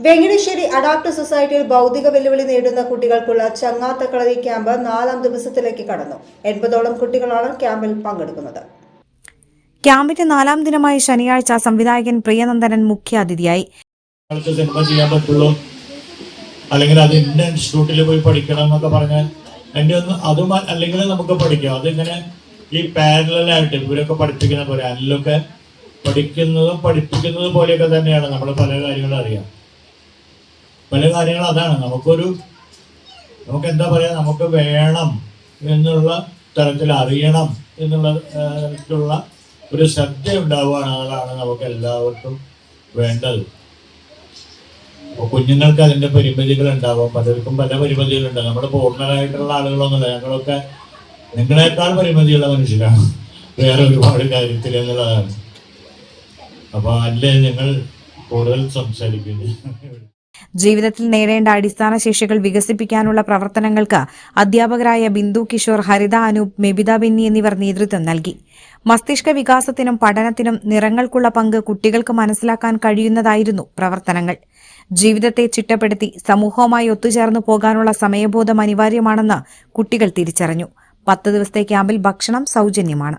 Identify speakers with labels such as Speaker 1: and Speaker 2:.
Speaker 1: Venganassery adapt സൊസൈറ്റിയിൽ ഭൗതിക വെല്ലുവിളി നേരിടുന്ന കുട്ടികൾക്കുള്ള ചങ്ങാത്തക്കളരി ക്യാമ്പ് 4ാം ദിവസത്തിലേക്ക് കടന്നു. 80ഓളം കുട്ടികളാണ് ക്യാമ്പിൽ പങ്കെടുക്കുന്നത്.
Speaker 2: ക്യാമ്പിന്റെ 4ാം ദിനമായ ശനിയാഴ്ച സംവിധായകൻ പ്രിയനന്ദനൻ മുഖ്യാതിഥിയായി.
Speaker 3: സിനിമ ചെയ്യാൻ പറ്റുള്ളൂ, അല്ലെങ്കിൽ അത് ഇന്ന ഇൻസ്റ്റിറ്റ്യൂട്ടിൽ പോയി പഠിക്കണം എന്നൊക്കെ പറഞ്ഞാൽ എൻ്റെ ഒന്ന് അതും അല്ലെങ്കിൽ നമുക്ക് പഠിക്കാം. അതിങ്ങനെ ഈ പാരലായിട്ട് ഇവരൊക്കെ പഠിപ്പിക്കുന്ന പോലെ അതിലൊക്കെ പഠിപ്പിക്കുന്നത് പോലെയൊക്കെ തന്നെയാണ് നമ്മൾ പല കാര്യങ്ങളും അറിയാം. പല കാര്യങ്ങളും അതാണ് നമുക്ക് എന്താ പറയുക, നമുക്ക് വേണം എന്നുള്ള തരത്തിൽ അറിയണം എന്നുള്ള തരത്തിലുള്ള ഒരു ശ്രദ്ധ ഉണ്ടാവുകയാണ്. അതാണ് നമുക്ക് എല്ലാവർക്കും വേണ്ടത്. അപ്പോൾ കുഞ്ഞുങ്ങൾക്ക് അതിൻ്റെ പരിമിതികൾ ഉണ്ടാവും, പലർക്കും പല പരിമിതികളുണ്ടാകും. നമ്മൾ പൂർണ്ണരായിട്ടുള്ള ആളുകളൊന്നുമില്ല, ഞങ്ങളൊക്കെ നിങ്ങളെക്കാൾ പരിമിതിയുള്ള മനുഷ്യരാണ് വേറെ ഒരുപാട് കാര്യത്തിൽ എന്നുള്ളതാണ്. അപ്പോൾ അല്ലേ ഞങ്ങൾ കൂടുതൽ സംസാരിക്കുന്നത്.
Speaker 2: ജീവിതത്തിൽ നേടേണ്ട അടിസ്ഥാന ശേഷികൾ വികസിപ്പിക്കാനുള്ള പ്രവർത്തനങ്ങൾക്ക് അധ്യാപകരായ ബിന്ദു കിഷോർ, ഹരിത അനൂപ്, മെബിത ബെന്നി എന്നിവർ നേതൃത്വം നൽകി. മസ്തിഷ്ക വികാസത്തിനും പഠനത്തിനും നിറങ്ങൾക്കുള്ള പങ്ക് കുട്ടികൾക്ക് മനസ്സിലാക്കാൻ കഴിയുന്നതായിരുന്നു പ്രവർത്തനങ്ങൾ. ജീവിതത്തെ ചിട്ടപ്പെടുത്തി സമൂഹവുമായി ഒത്തുചേർന്നു പോകാനുള്ള സമയബോധം അനിവാര്യമാണെന്ന് കുട്ടികൾ തിരിച്ചറിഞ്ഞു. 10 ദിവസത്തെ ക്യാമ്പിൽ ഭക്ഷണം സൗജന്യമാണ്.